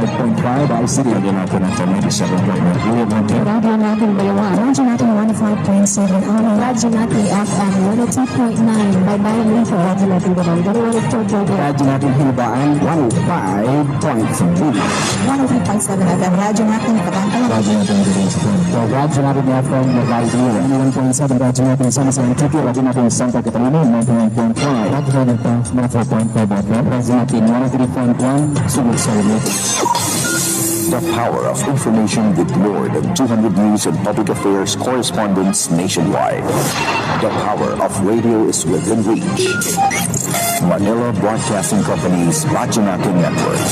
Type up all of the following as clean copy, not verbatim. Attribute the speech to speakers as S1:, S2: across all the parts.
S1: 105.5 ICT. Radio natin ang 97.9.
S2: Radio natin Balawan. Radyo natin 105.7. Radyo natin FM 102.9. Baybayin Info. Radyo natin Balawan.
S1: Radyo natin Hibaan 105.3.
S2: 103.7 FM. Radyo natin Kabangkalan.
S1: Radyo natin Radyo natin FM Nagaydi 101.7. Radyo natin Sama-Sama Tiki. Radyo natin Santa Catarina 99.5. Radyo natin 104.5 FM. Radyo natin 103.1. Sulit sa ulit.
S3: The power of information with more than 200 news and public affairs correspondents nationwide. The power of radio is within reach. Manila Broadcasting Company's Bachinaki Network.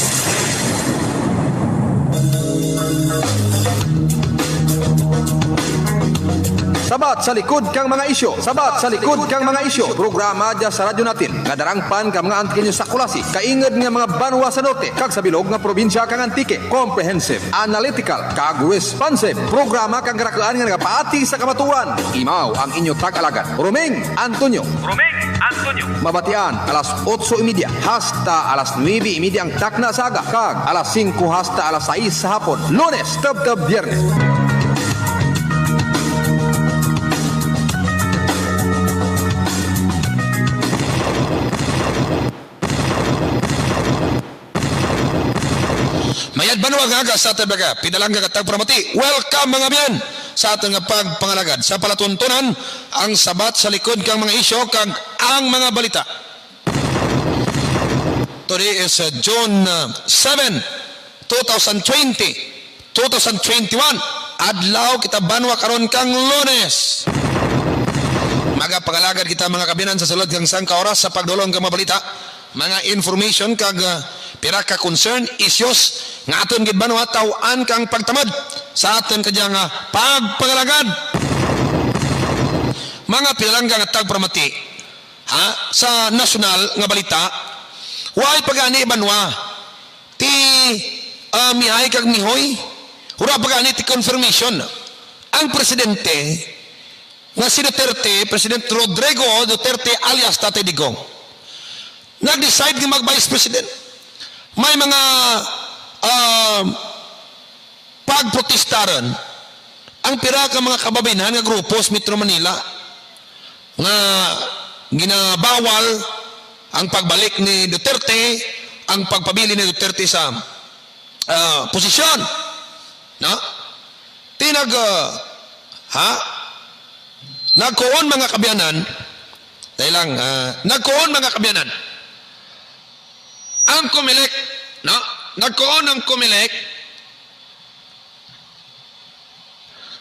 S4: Sabat sa likod kang mga isyo. Sabat sa likod kang mga isyo. Programa dya sa radyo natin. Ngadarangpan ka mga antikin sa kulasi. Kaingad nga mga banwa sa norte. Kag sa bilog nga probinsya kang antike. Comprehensive, analytical, kag responsive. Programa kang karakaan nga nagapaati sa kamatuan. Imaw ang inyo tag-alagan. Romeng Antonio. Mabatian alas 8:30 hasta alas 9:30 ang takna sa aga. Kag alas 5 hasta alas 6 sa hapon. Lunes, tab-tab, Biyernes. Mayad banwa nga sa atin baga, pinalangga katag pramati. Welcome mga biyan sa ating pagpangalagad. Sa palatuntunan, ang sabat sa likod kang mga isyo, kang ang mga balita. Today is June 7, 2021. Adlaw kita banwa karon kang Lunes. Magapangalagad kita mga kabinan sa sulod kang sangka oras sa pagdulong kang mga balita. Mga information kag pira ka concern issues nga aton gid banwa taw-an kang pagtamad sa aton kadya nga pagpangalagad. Mga pilangga nga tagpramati sa nasyonal nga balita, way pagani banwa ti mihay kag mihoy, ura pagani ti confirmation ang presidente nga si Duterte, President Rodrigo Duterte alias Tatay Digong, nag-decide nga mag-vice president. May mga pagprotestaran ang pira ka mga kababayan nga grupo sa Metro Manila nga ginabawal ang pagbalik ni Duterte, ang pagpabili ni Duterte sa posisyon. No? Nagkuon mga kabayanan, nagkuon mga kabayanan, ang Comelec, no? Nagkuon ang Comelec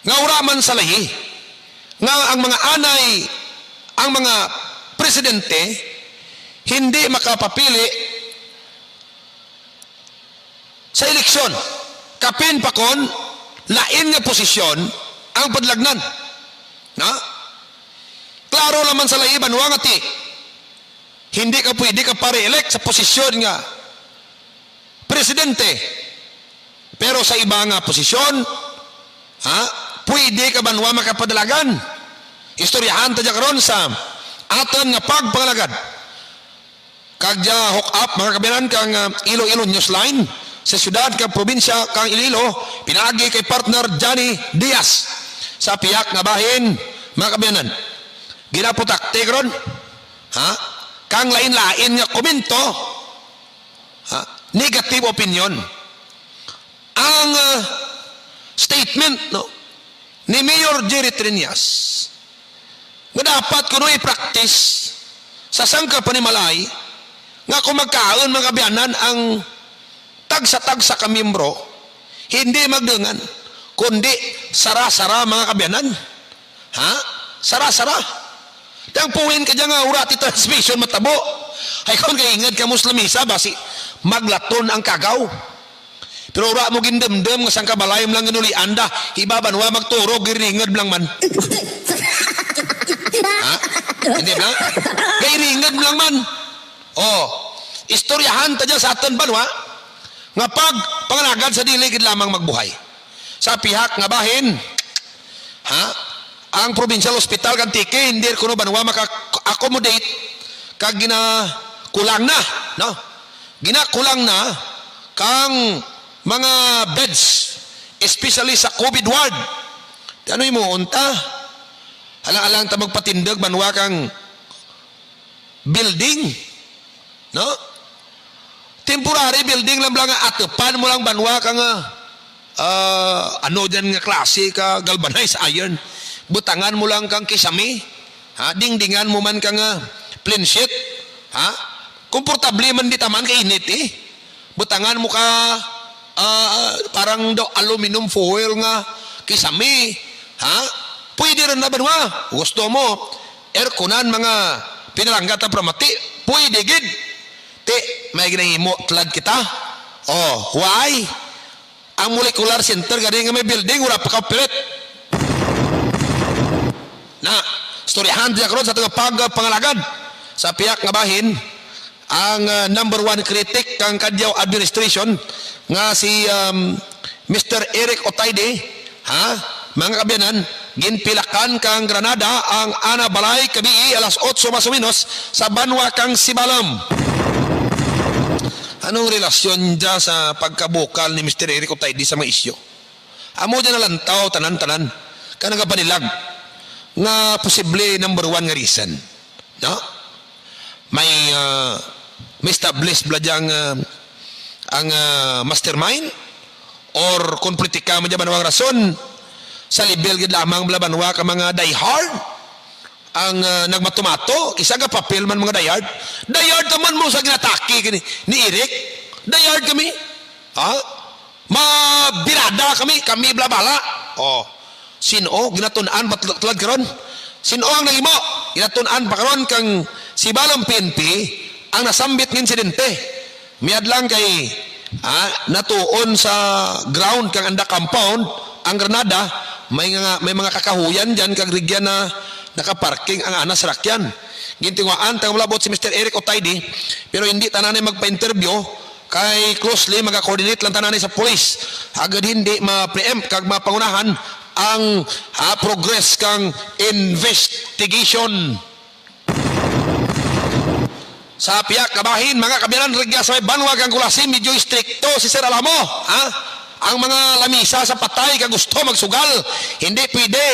S4: nga uraman sa lahi nga ang mga anay, ang mga presidente hindi makapapili sa eleksyon. Kapin pa kon lain nga posisyon ang padlagnan. No? Klaro naman sa lahi banwa nga ti hindi ka pwede ka pa-re-elect sa posisyon nga presidente. Pero sa iba nga posisyon, pwede ka banwa makapadalagan. Istoryahan ta dya karon sa aton nga pagpangalagad. Kagja hook up mga kabinan kang Iloilo Newsline sa syudad kang probinsya kang Iloilo, pinaagi kay partner Johnny Diaz sa piyak nga bahin mga kabinan. Ginaputak te karon, kang lain-lain nga komento, negative opinion. Ang statement ni Mayor Jerry Trinas nga dapat kuno i-practice sa sangka panimalay nga kung magkaon mga kabiyanan ang tagsa-tagsa ka miyembro, hindi magdangan kundi sara-sara mga kabiyanan. Sara-sara. Yang puwin ka dyan nga urati transmission matabo. Ay kung kaingad ka muslimisa basi maglaton ang kagaw. Pero ura mo gindemdem nga sang kabalayom lang ganuli anda ibaban wa magturo giringad lang man. Hindi ba? Giringad lang man. Istoryahan ta dyan sa aton banwa nga pag pangalagad sa dili gid lamang magbuhay. Sa pihak nga bahin, ang provincial hospital kan tike hindi kuno banwa maka-accommodate kag ginakulang na, no? Ginakulang na kang
S5: mga beds, especially sa COVID ward. Ano mo unta? Alang-alang ta magpatindag banwa kang building, no? Temporary building lang nga atepan mo lang banwa kang ano dyan nga klase ka galvanized iron. Butangan mo lang kang kisame, ha? Dingdingan mo man kang plain sheet, ha? Komportable man di taman kay init eh. Butangan mo ka parang daw aluminum foil nga kisame, ha? Pwede rin na ba nga? Gusto mo airconan mga pinalanggat na pramati, pwede gid. Ti may ginahimo tlad kita. Oh, why? Ang molecular center gani nga may building wala pa kapilit. Na storyahan diya karon sa tong pagpangalagad sa piyak nga bahin ang number 1 critic kang Kadyaw administration nga si Mr. Eric Otayde, ha? Mga kabyanan, ginpilakan kang Granada ang ana balay kabii alas 8 más o menos sa banwa kang Sibalam. Anong relasyon dyan sa pagkabukal ni Mr. Eric Otayde sa mga isyo? Amo dyan nalantaw tanan-tanan ka nagapanilag nga posible number 1 nga reason, no? May establish bla dyan ang mastermind or kung politika mo dyan banwang rason sa libel gid lamang bla banwa ka mga diehard ang nagmatumato isa nga papel man mga diehard naman mo sa ginataki ni Eric. Diehard kami, ha? Mabirada kami bla bala. Oh, sino ginatun-an patulad karon? Sino ang nahimo ginatun-an pa karon kang Sibalam PNP ang nasambit ng insidente? Miad lang kay natuon sa ground kang anda compound ang Granada, may mga kakahuyan dyan kag rigyan na nakaparking ang anas rakyan. Gintingwaan tang malabot si Mr. Eric Otayde pero hindi tananay magpa-interview kay closely maga-coordinate lang tananay sa police agad hindi ma-preempt kag mapangunahan ang progress kang investigation. Sa piyak kabahin mga kabiyanan rigya sa may banwa kang Kulasi medyo stricto si Sir Alamo, ha? Ang mga lamisa sa patay ka gusto magsugal hindi pwede,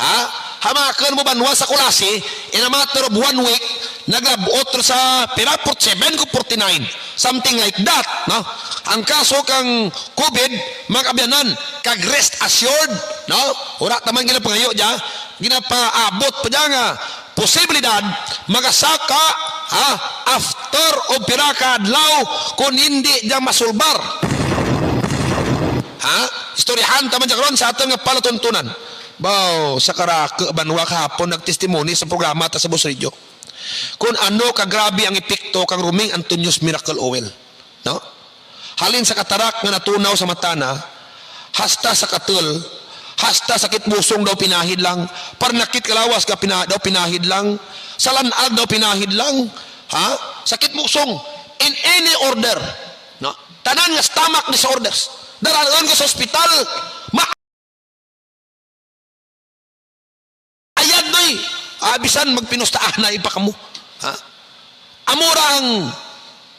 S5: ha? Hamakan mo banwa sa Kulasi in a matter of 1 week naglabuot sa piraport 7 ko 49 something like that, no? Ang kaso kang COVID mga kabiyanan kag rest assured, no? Ura taman ginapangayo dya ginapaabot pa dya nga posibilidad magasaka, ha? After o piraka adlaw kung hindi dya masulbar, ha? Istoryahan taman dya karon sa aton nga palatuntunan. Baw sa karaka banwa kahapon nagtestimony sa programa ta sa Boss Radio kung ano kagrabe ang epekto kang Ruming Antonius Miracle Oil, no? Halin sa katarak nga natunaw sa mata na, hasta sa katul, hasta sakit busong daw pinahid lang, parnakit kalawas ka daw pinahid lang, salanag daw pinahid lang, ha? Sakit busong in any order, no? Tanan nga stomach disorders daralan ka sa ospital ayad doy abisan magpinustaan na ipakamo, ha? Amurang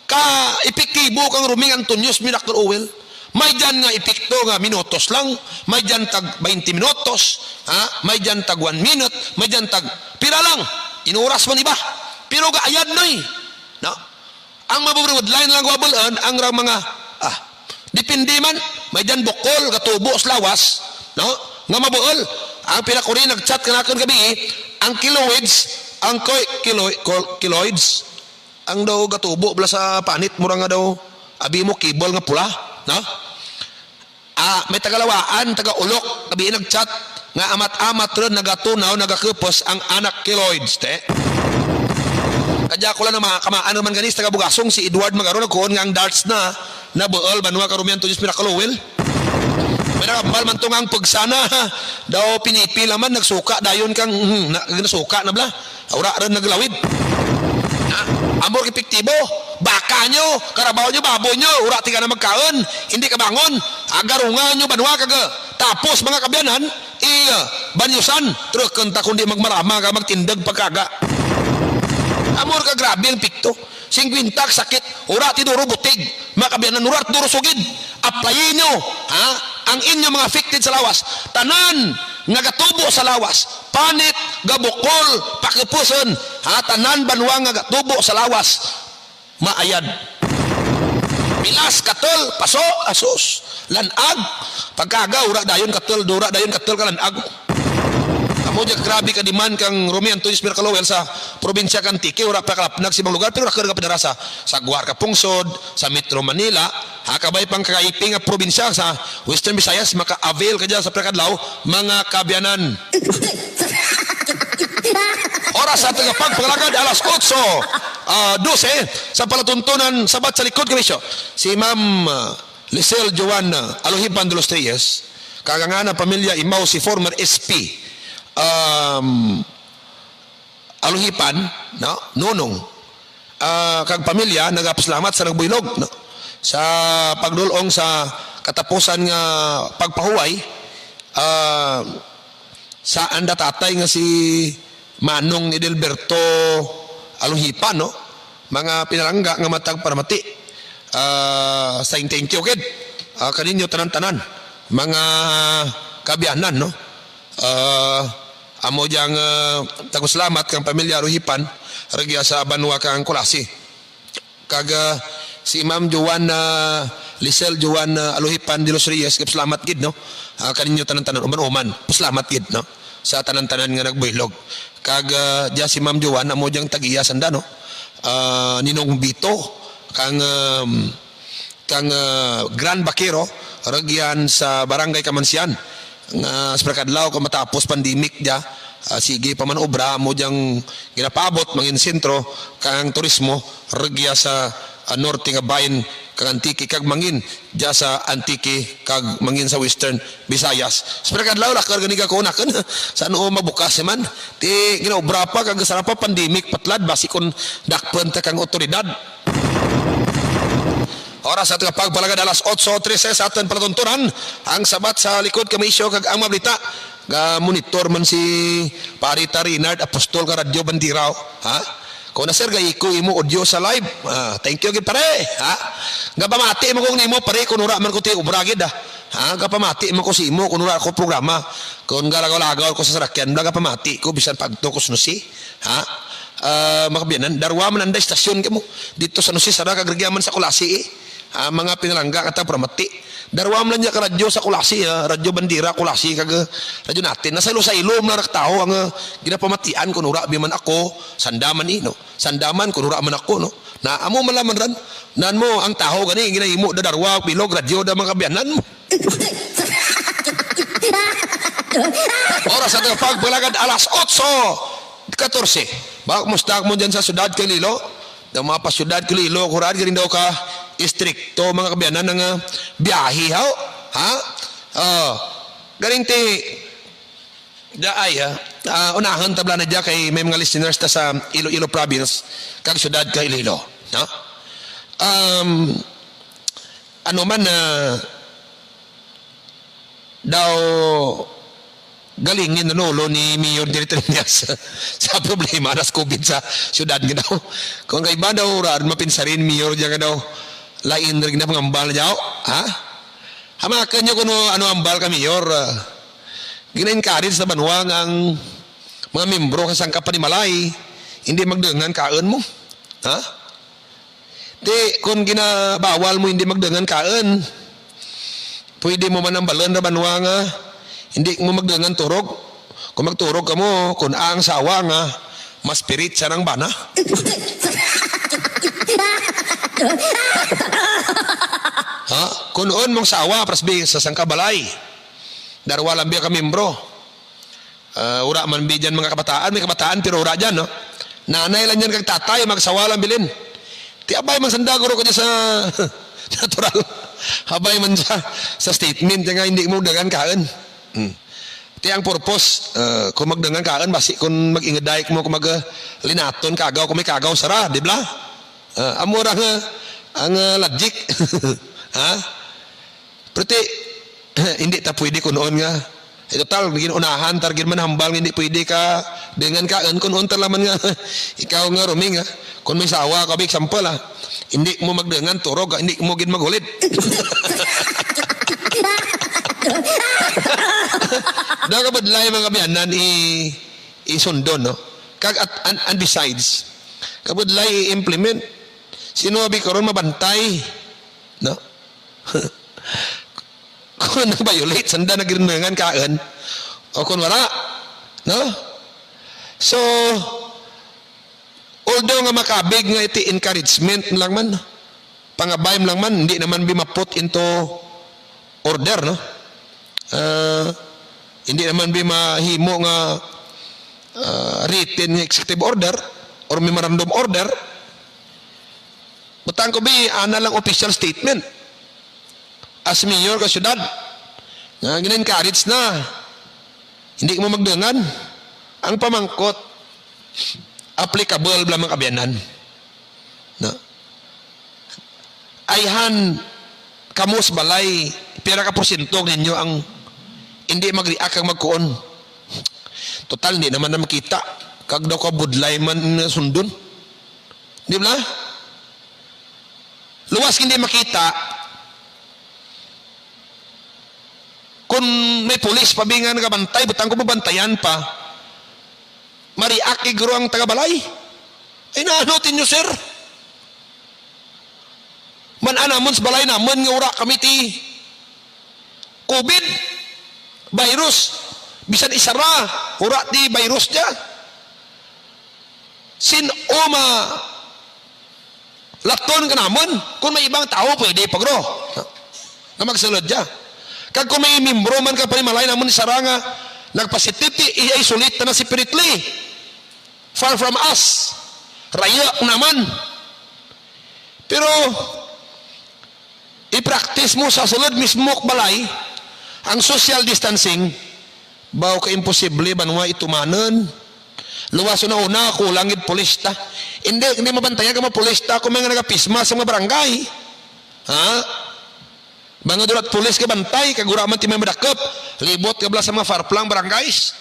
S5: ka epektibo kang Ruming Antonius Miracle Oil. May dyan nga epekto nga minutos lang, may dyan tag 20 minutos, ha? May dyan tag 1 minute, may dyan tag pira lang, inuras man iba, pero gaayad na no? Ang mabubroad line lang wabulan, ang mga depende man, may dyan bukol, katubo, lawas, no? Nga mabuol, ang pinakuri nag-chat kanakon gabi, ang kiloids, ang kiloids, ang daw katubo bala sa panit, mura nga daw, abi mo kibol nga pula, no? May tagalawaan, taga-ulok, gabi nag-chat, nga amat-amat rin, nagatunaw, nagakupos ang anak kiloids, te. Kadya ko lang na mga kamaan naman ganis, taga-bugasong, si Edward Magaro, nagkuhon nga ang darts na buol, banwa ka Ruming Antonius Miracle Oil. May nakambal man tungang pagsana, daw pinipila man, nagsuka, dayon kang, nagsuka na bla, aura rin naglawid. Amor epektibo, baka nyo, karabaw nyo, baboy nyo, urati ka na magkaon, hindi ka bangon, agarungan nyo, banwa ka tapos mga kabyanan, banyusan, trukanta kundi magmarama ka, magtindag pagkaga. Amor ka grabe ang pikto, 50 sakit, urati duro butig, mga kabyanan, urat duro sugid, applyin nyo ang inyong mga affected sa lawas, tanan nga gatubo sa lawas, panit, gabukol, pakipuson, tanan banwa nga gatubo sa lawas, maayad. Pilas katol, paso, asus, lanag, pagkaga, ura dayon katol, dura dayon katol ka lanag. Amo dyan grabe ka diman kang Romy Antonio Mircalowel sa probinsya kang Tiki, ura pa kalapnag sa ibang lugar, pero nakar ka pinarasa sa Guar Kapungsod, sa Metro Manila, kabay pang kakaiping nga probinsya sa Western Visayas, maka-avail ka dyan sa Prakadlaw, mga kabyanan. Oras sa tagapagpalagad, alas 8:12 sa palatuntunan sabat sa likod komisyo. Si Ma'am Lisel Joanna Aluhipan de los Reyes, kagangana pamilya imaw si former SP Aluhipan, no? Nunong, kag pamilya nagapasalamat sa nagbuylog, no? Sa pagdulong sa katapusan nga pagpahuway sa anda tatay nga si Manong Edelberto Aluhipan, no? Mga pinalangga nga matag paramati, sa thank you kid, kaninyo tanan-tanan mga kabyanan, no? Amo diyang tagusalamat kang pamilya Aluhipan regya sa banwa kang Kulasi, kag si Ma'am Joanna Lisel Joanna Aluhipan de los Reyes, salamat gid, no? Kaninyo tanan-tanan uman-uman, salamat gid, no? Sa tanan-tanan nga nagbuylog, kag diya si Ma'am Joanna mo diyang tagiya sanda, no? Ninong Bito kang Grand Bakero regyan sa Barangay Kamansian nga sa Prakadlaw kung matapos pandemic dia, sige pa man obra mo diyang ginapabot mangin sentro kang turismo regya sa norte nga bayan kang Antiki, kag mangin dia sa Antiki, kag mangin sa Western Visayas. Sa Prakadlaw lakar ganiga ko nakan saan o mabukas man ti ginaobra pa kag sarap pa pandemic patlad basi kon dakpen ta kang otoridad. Oras at pagpalagad alas 8:13 sa aton palatuntunan ang sabat sa likod kamisyo kag ang mablita ga monitor man si Parita Rinard Apostol ka Radyo Bandiraw, kung na sir gay ko imo audio sa live, thank you gid pare, ga pamati mo kung nimo pare kun ura man ko ti ubra gid, ga pamati mo ko si imo kun ura ko programa kun galagaw-lagaw ko sa sarakyan ga pamati ko bisan pagtukos no si makabiyanan darwa man anda istasyon kamo dito sa Nusi sada kag regyaman sa Kulasi, mga pinalangga kata pramati darwa man niya ka radyo sa Kulasi, Radyo Bandira Kulasi kag radyo natin nasa ilo sa ilom na naktaho ang ginapamatian kun ura biman ako sandaman no sandaman kun ura man ako, no? Na amo malaman ran nan mo ang taho gani ginahimo da darwa bilog radyo da mga kabiyanan mo. Oras sa pagpalagad alas 8:14 bak mustak mo dyan sa syudad Kililo, da mga pasyudad Kililo kurad galing daw ka istrikto mga kabiyanan ng biyahe galing ti daay unahan tabla na dya kay may mga listeners ta sa Iloilo province kag syudad ka Iloilo, no? Ano man daw galingin na nolo ni Mayor Diritrinas sa problema nas COVID sa syudad nga daw. Kung kay ba daw raan mapinsarin Mayor dyan nga daw lain rin na pangambal na daw, hamakan nyo kung ano ambal ka Mayor, gina-encourage sa banwang ang mga membro kasang kapanimalaay hindi magdengan kaon mo, di kung ginabawal mo hindi magdengan kaon, pwede mo man ambalan na banwang hindi mo magdangan turog. Kung magturog ka mo, kung ang sawa nga, mas spirit siya ng bana. Kung noon mong sawa, prasbi, sa sangkabalay. Darwa lang biya ka membro. Ura man biya dyan mga kabataan, may kabataan, pero ura dyan, no? Nanay lang yan kag tatay, magsawa lang bilin. Ti abay man sandaguro ka dyan sa natural. Abay man sa statement, nga hindi mo dagan kaan. Iti ang purpose kung magdangan kaan basi kung mag-ingaday mo kung mag-linaton kagaw kung may kagaw sara, di ba? Amura nga ang logic. Pero hindi ta pwede kung noon nga Total ginunahan targin man hambal hindi pwede ka dengan kaan kun unta laman nga ikaw nga Roming ha. Kung may sawa ka big sample ha. Hindi mo magdengan turog, hindi mo gid magulid. Daw kabadlay mga biyanan isundon no. Kag and besides kabadlay i-implement sino abi karon mabantay no. Kung nag-violate, sanda nagrinangan kaan. O kung wala. No? So, although nga makabig nga iti encouragement lang man, pangabayam lang man, hindi naman bimaput into order, no? Hindi naman bimahimo nga written executive order or memorandum order. Butang ko ana lang official statement. As mayor ka syudad nga gin-encourage na hindi mo magdengan ang pamangkot applicable blamang kabyanan no ayhan kamos balay pira ka porsyento ninyo ang hindi mag-react kag magkuon total hindi naman na makita kag daw ka budlay man sundon di ba luwas hindi makita. Kung may pulis pabingan nga bantay, butang ko mabantayan pa, mariak iguro ang tagabalay. Ay naanotin nyo, sir. Man-anamon sa balay naman nga ura kami ti COVID, virus, bisan isara, ura ti virus dya. Sin-oma laton ka naman, kung may ibang tao pwede pagro, na magsulod dya. Kag kung may membro man ka panimalay namon ni saranga nagpositive i-isolate na separately far from us raya naman pero i-practice mo sa sulod mismo balay ang social distancing baw ka imposible banwa itumanon luwas na una kulang gid polista hindi mabantayan ka mga polista kung mga nagapisma sa mga barangay ha. Mga durat pulis ka bantay, kaguraman ti may madakop, libot ka bala sa mga farplang barangays,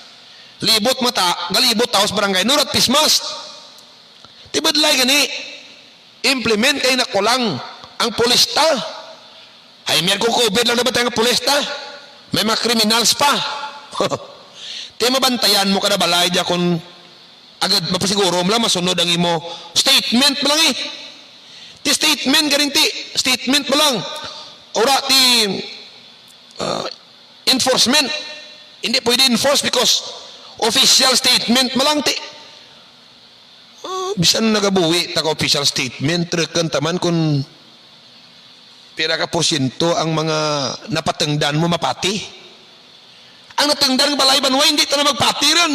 S5: libot mata, galibot taos barangay, nurat pismas. Tibadlay gani, implement kayo na kulang ang pulista. Ay, mayroon kong COVID lang na ba tayong pulista? May mga criminals pa. Ti mabantayan mo kada balay dya kung agad mapasiguro mo lang, masunod ang imo statement mo lang eh. Ti statement garanti, statement mo lang. Ora ti enforcement hindi pwede enforce because official statement malang ti bisan nagabuwi ta ka official statement trekan taman kun pira ka porsyento ang mga napatengdan mo mapati ang natengdan ng balay banwa hindi ta na magpati ron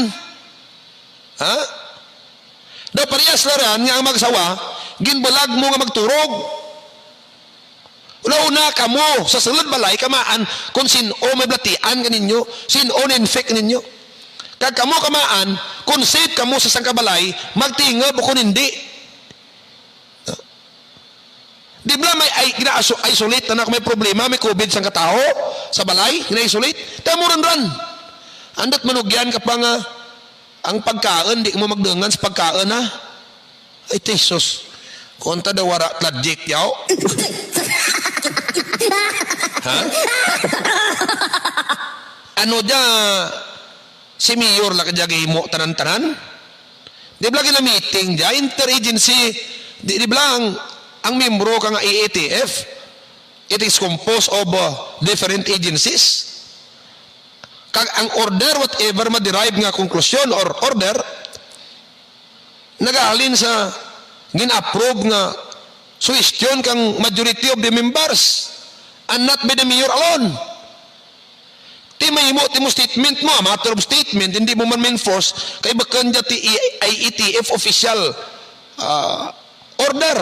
S5: ha daw parehas laran nga ang magsawa ginbalag mo nga magturog. Una kamo sa sulod balay kamaan kung sino may blatian kaninyo, sino na-infect ninyo. Kag kamo kamaan, kung safe kamo sa sangkabalay, magtingab o kung hindi. Di ba may gina-isolate na may problema, may COVID sang katao sa balay, gina-isolate? Tamuran-ran. Andot manugyan ka pa nga ang pagkaan, di mo magdangan sa pagkaan ha. Ay, tesos. Konta daw wara tladjik yaw. Ha? Ano dya si Mayor la kadya mo tanan-tanan? Di ba na meeting dya interagency di ba ang membro ka nga EATF it is composed of different agencies kag ang order whatever ma-derive nga conclusion or order nagahalin sa gin-approve nga suggestion kang majority of the members and not by the mayor alone. Ti mahimo ti mo statement mo, matter of statement, hindi mo man enforce kay bakan dya ti IETF official order.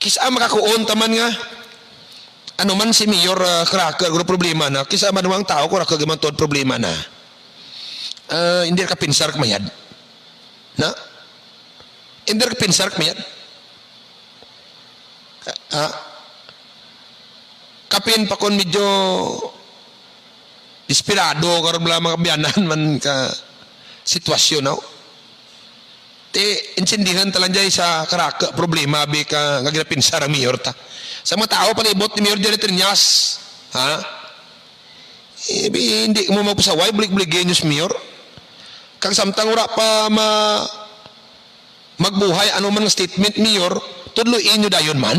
S5: Kisa makakuon taman nga ano man si Mayor Cracker guro problema na kisa man ang tao ko ra kagimantod problema na hindi ka pinsar kamayad na hindi ka pinsar kamayad kapin pa kon medyo desperado karon mga kabiyanan man ka sitwasyon no. Te insindihan talang jay sa karaka problema bi ka nga ginapinsa ra mayor ta. Sa mga tao palibot ni Mayor Jerry Triñas, hindi mo magpasaway blig-bligyan yung mayor. Kag samtang ura pa magbuhay ano man nga statement mayor, tudloin nyo dayon man.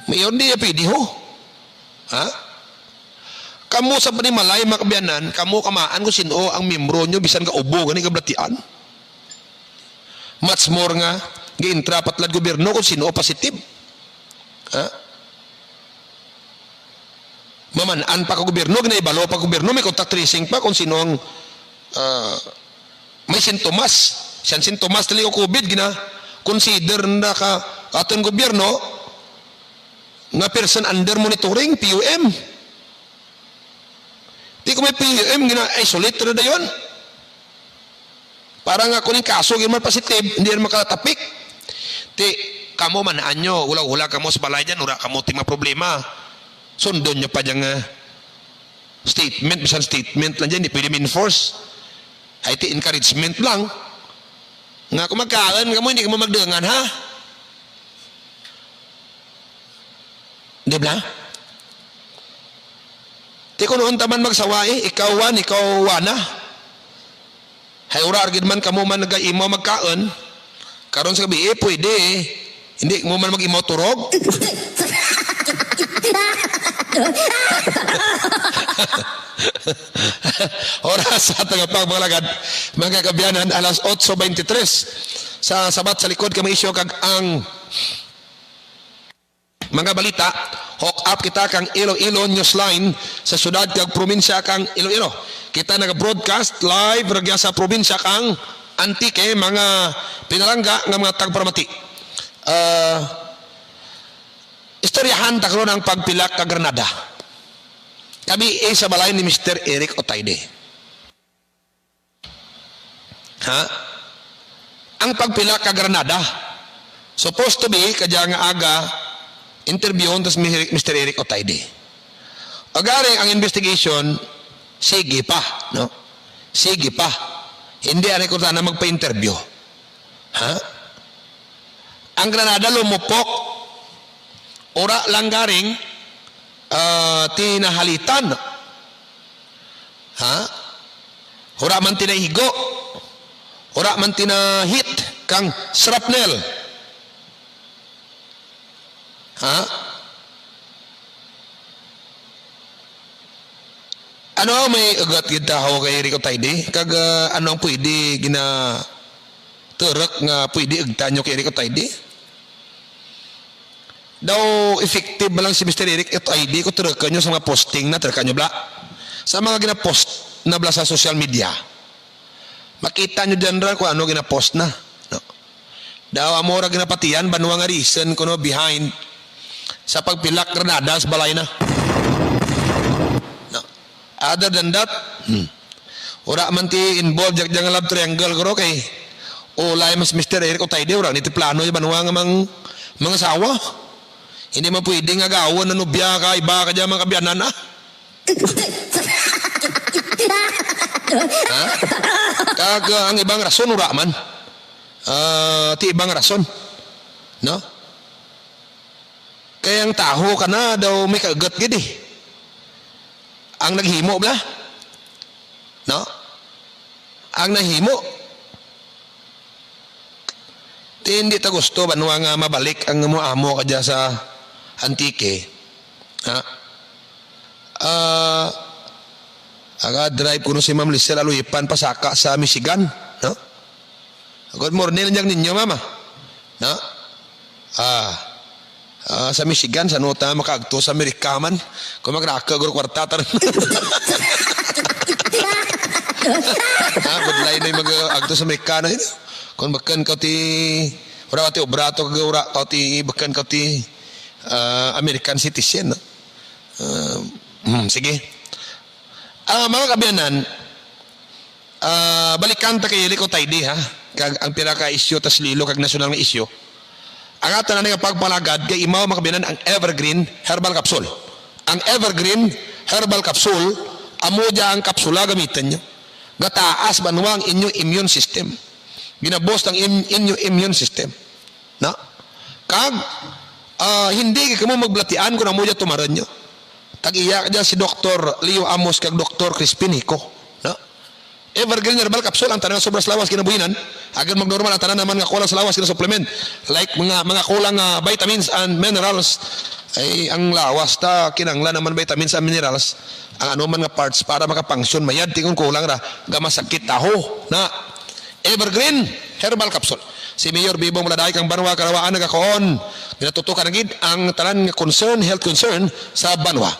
S5: Mayor di pwede ho. Kamu sa panimalay makabiyanan, kamu kamaan ko sino ang membro nyo bisan ka ubo gani kablatian. Much more nga giintra patlad gobyerno kung sino positive. Mamanaan pa ka gobyerno, ginaibalo pa gobyerno, may contact tracing pa kung sino ang may sintomas. Siyan sintomas tali o COVID, consider na ka aton gobyerno nga person under monitoring, PUM. Di ko may PUM, gina-isolate na dayon. Para nga kuning kaso, ginaman positive, hindi na makalatapik. Di, kamo manaan nyo, ula-ula kamo sa balay dyan, ura kamo ting mga problema. Sundon nyo pa dyan statement, bisan statement lang dyan, hindi pwede ma-enforce. Ay ti encouragement lang. Nga kung magkaan, kamo hindi kamo magdangan, ha? Di ba? Di ko noon taman magsawai, ikaw wana. Hay ura argid man kamo man nag-imaw magkaan, karon sa gabi, pwede. Hindi mo man mag-imaw turog. Oras sa tagapag mga lagad, mga kabiyanan, alas 8:23 sa sabat sa likod kami isyo kag ang mga balita. Hook up kita kang Iloilo Newsline sa syudad kag probinsya kang Iloilo. Kita naga-broadcast live ragya sa probinsya kang Antique, mga pinalangga ng mga tagparamati. Istoryahan takro ng pagpilak ka Granada. Kami sa balay ni Mr. Eric Otayde. Ang pagpilak ka Granada, supposed to be kadya nga aga interview tas Mr. Eric Otayde. Agaring ang investigation, sige pa, no? Sige pa. Hindi ari ko na magpa-interview. Ang Granada lumupok, ora lang garing tinahalitan. Ora man tinahigo, ora man tinahit kang shrapnel. Ano may agat kita ho kay Rico Tayde? Kag ano ang pwede gina turak nga pwede agtanyo kay Rico Tayde? Daw effective ba lang si Mr. Eric Otayde ko turak nyo sa mga posting na turak nyo bla? Sa mga gina-post na bla sa social media. Makita nyo dyan rin kung ano gina-post na. No? Daw amora ginapatiyan, banwa nga reason kuno behind sa pagpilak Granada sa balay na. No. Other than that, ura man ti involved jak jang love triangle ko kay ulay mas Mr. Eric Otayde ura niti plano yung banwa nga mga sawa. Hindi man pwede nga gawon na nubya ka iba ka dyan mga kabyanan Kag ang ibang rason ura man. Ti ibang rason. No? Kaya ang taho ka na daw may kagat gidi. Ang naghimo bla? No? Ang nahimo. Hindi ta gusto banwa nga mabalik ang amo ka dyan sa Antique. Aga drive kuno si Ma'am Lisel Aluipan pasaka sa Michigan. No? Good morning lang ninyo mama. No? Sa Michigan, sa nota makaagto sa Amerika man. Kung magraka, guro kwarta taran. Good line na yung mag-agto sa Amerika na yun. Kung bakan ka ti, ura ka ti obrato, ura ka ti, bakan ka ti American citizen. No? Sige. Mga kabiyanan, balikan ta kay Rico Tayde ha. Kag ang pinaka-isyo tas lilo kag nasyonal nga isyo. ang ato na nga pagpalagad kay imaw makabinan ang Evergreen Herbal Capsule. Ang Evergreen Herbal Capsule, amo dya ang kapsula gamitin nyo. Gataas banwa ang inyong immune system. Ginaboost ang inyong immune system. Na? Kag, hindi ka mo maglatian kung amo dya tumaran nyo. Tag-iyak dyan si Dr. Leo Amos kag Dr. Crispin Hico. Na? Evergreen Herbal Capsule, ang tanang sobras lawas kinabuhinan. Agar magnormal, ang tanang naman nga kulang sa lawas kinasupplement. Like mga kulang vitamins and minerals. Ay ang lawas ta kinanglan naman vitamins and minerals. Ang ano man nga parts para makapangsyon mayad tingon kulang ra gamasakit taho na Evergreen Herbal Capsule. Si Mayor Bibong Maladay kang Banwa Karawaan nagakoon. Ginatutukan gid ang tanan nga health concern sa Banwa.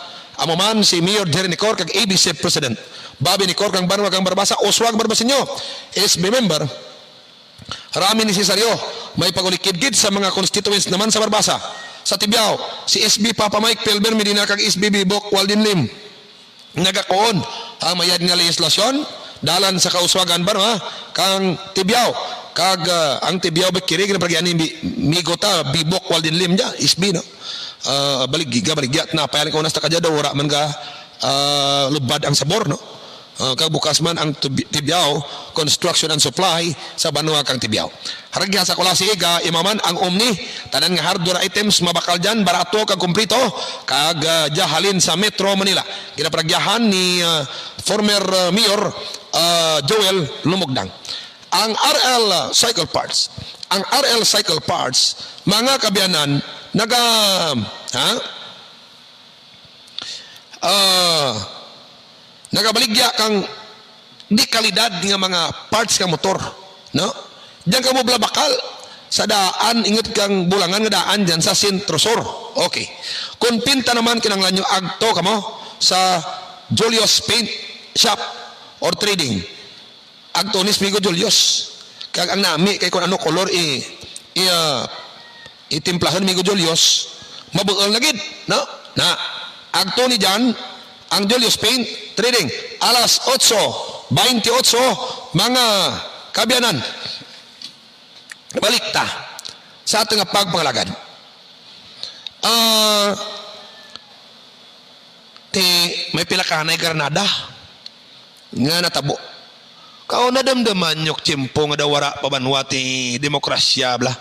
S5: Amo man si Mayor Jerry Nicor kag ABC President Bobby Nicor kang Banwa kang Barbasa Oswag Barbasinyo SB member. Rami nesesaryo may pagulikid-gid sa mga constituents naman sa Barbasa. Sa Tibiao, si SB Papa Mike Pelber Medina kag SB Bibok Waldin Lim nagakoon ang mayad nga legislasyon dalan sa kauswagan Banwa kang Tibiao kag ang Tibiao Bekiri ginapagyan ni Migota Bibok Waldin Lim ja SB no. Baligya na payan ko nas ta kadya daw wala man ga lubad ang sabor no. Kag bukas man ang Tibiao Construction and Supply sa Banwa kang Tibiao. Haragya sa kulasi iga imaman ang Omni tanan nga hardware items mabakal dyan barato kag kumplito kag jahalin sa Metro Manila. Ginapragyahan ni former Mayor Joel Lumugdang. Ang RL Cycle Parts, mga kabiyanan nagabaligya kang di kalidad nga mga parts ka motor, no? Diyan ka mo blabakal sa daan ingat kang bulangan nga daan diyan sa Sentro Sur. Okay. Kung pinta naman kinanglan nyo agto kamo sa Julius Paint Shop or Trading. Agto ni Spigo Julius. Kag ang nami kay kung ano color itimplahan ni Migo Julius mabuol na gid, no? Na agto ni diyan ang Julius Paint Trading alas 8:28 mga kabiyanan balik ta sa ating pagpangalagad. May pila ka na Granada nga natabo kao na damdaman nyok tiyempo nga dawara pabanwa ti demokrasya bla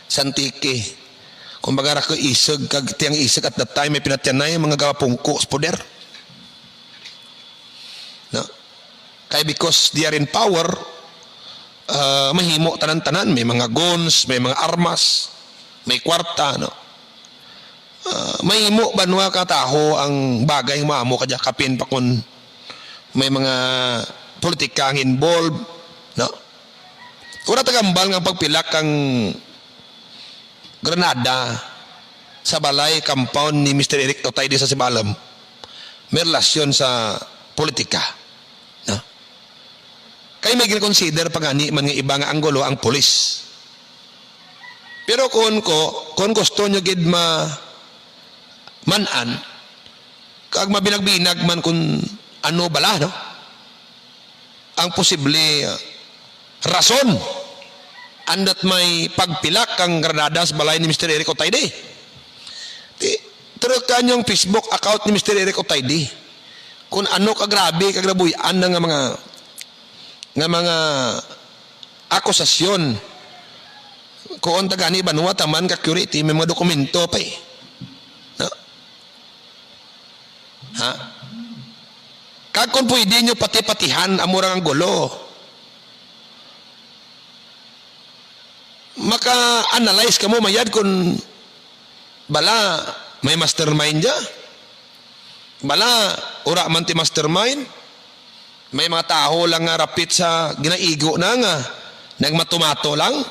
S5: santike kumbaga ra ko iseg kag tiyang iseg at that time may pinatyanay mga gawapungko sa poder. No? Kaya because they are in power, mahimo tanan-tanan, may mga guns, may mga armas, may kwarta, no? Mahimo banwa ka taho ang bagay maamo kadya kapin pa kun may mga politika ang involved, no? Kung natagambal nga pagpilak kang Granada sa balay compound ni Mr. Eric Otaydi sa Sibalam, may relasyon sa politika. No? Kaya may gina-consider pagani man nga iba nga anggulo ang polis. Pero kung gusto nyo gid manan, kag mabinag-binag man kung ano bala, no? Ang posible rason andat may pagpilak kang Granada sa balay ni Mr. Eric Otaydi. Pero kanyang Facebook account ni Mr. Eric Otaydi kung ano kagrabe kagrabuyan nga mga akusasyon kung tagani banwa taman ka security may mga dokumento pa eh. No? Ha? Kag kung pwede nyo pati-patihan amurang ang gulo maka-analyze ka mo mayad kung bala may mastermind dya bala ura man ti mastermind may mga tao lang nga rapit sa ginaigo na nga nagmatumato lang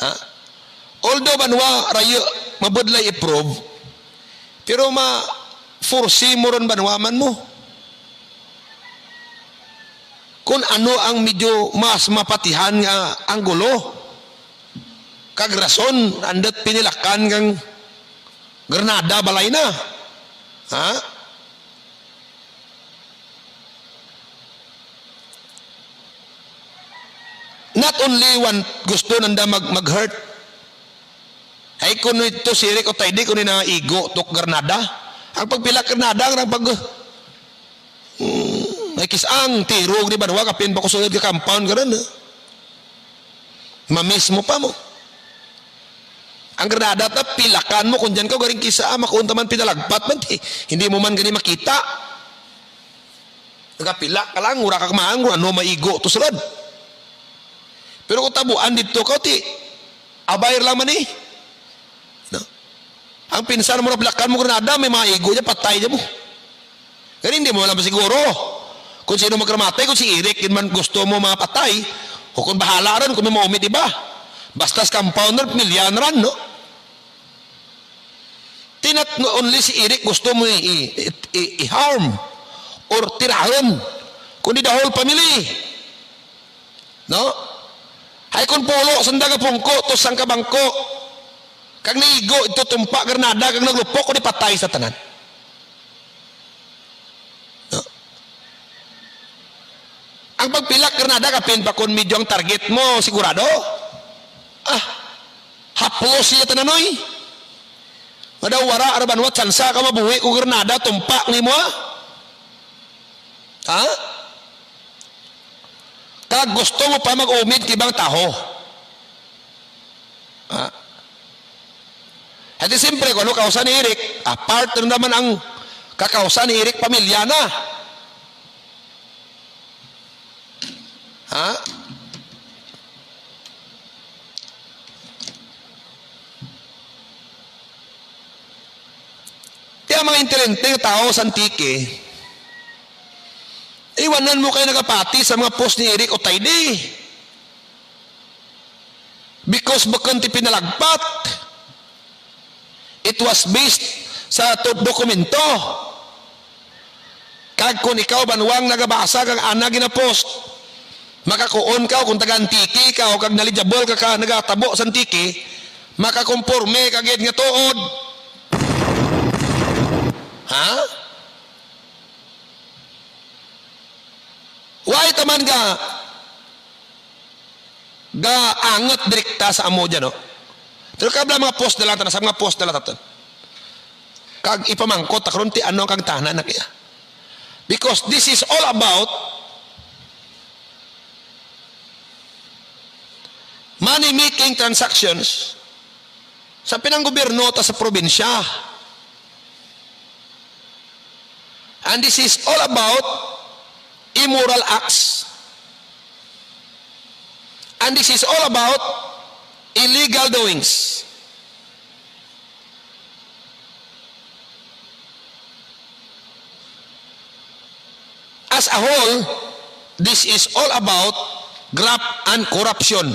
S5: ha? Although banwa rayo mabudlay i-prove pero ma-foresee mo ron banwa man mo kung ano ang medyo mas mapatihan nga ang gulo kag rason andat pinilakan kang Granada balay na ha not only one gusto nanda mag-hurt Hay kung ito sirik o tayo di kung na igo tok Granada. Ang pagpila Granada ang pag may kisang tirog di Banwa kapin ba ko sulod ka compound ka rin. Mamiss mo pa mo. Ang Granada ta pilakan mo kung dyan ka garing kisa makunta man pinalagpat man hindi mo man gani makita. Nagapila ka lang ura ka kamaang ano maigo to sulod. Pero kung tabuan dito ka ti abayar lang man no? Ang pinsan mo na pilakan mo Granada may maigo niya patay niya mo. Kaya hindi mo alam siguro kung sino magkramatay kung si Eric yun man gusto mo mapatay o kung bahala rin kung may maumit diba basta compounder milyan ran no tinat no only si Eric gusto mo i-harm or tirahan kundi the whole family no ay kung pulo sandaga pungko to sang kabangko kag naigo ito tumpa Granada kag naglupok ko di patay sa tanan no? Ang pagpilak Granada kapin pa kung medyo ang target mo sigurado hapos siya tananoy madawara araban wat sansa ka mabuhi ko Granada tumpak ni mo kag gusto mo pa mag-umid kibang taho hati siyempre kung ano kausan ni Eric apart na naman ang kakausan ni Eric pamilya na kaya mga intelenteng tao sa Antique iwanan mo kayo nagapati sa mga post ni Eric o Tayde because bakang ti pinalagpat it was based sa dokumento kag kung ikaw banwang nagabasa kang ana ginapost makakuon ka kung taga Antique ka o kag knowledgeable ka nagatabo sa Antique makakomporme kagid nga tuod why taman ga angat direkta sa amo dyan no pero kabla mga post na lang sa mga post na lang kag ipamangkot takron ti ano kag tahanan na kaya because this is all about money making transactions sa pinanggobyerno ta sa probinsya. And this is all about immoral acts. And this is all about illegal doings. As a whole, this is all about graft and corruption.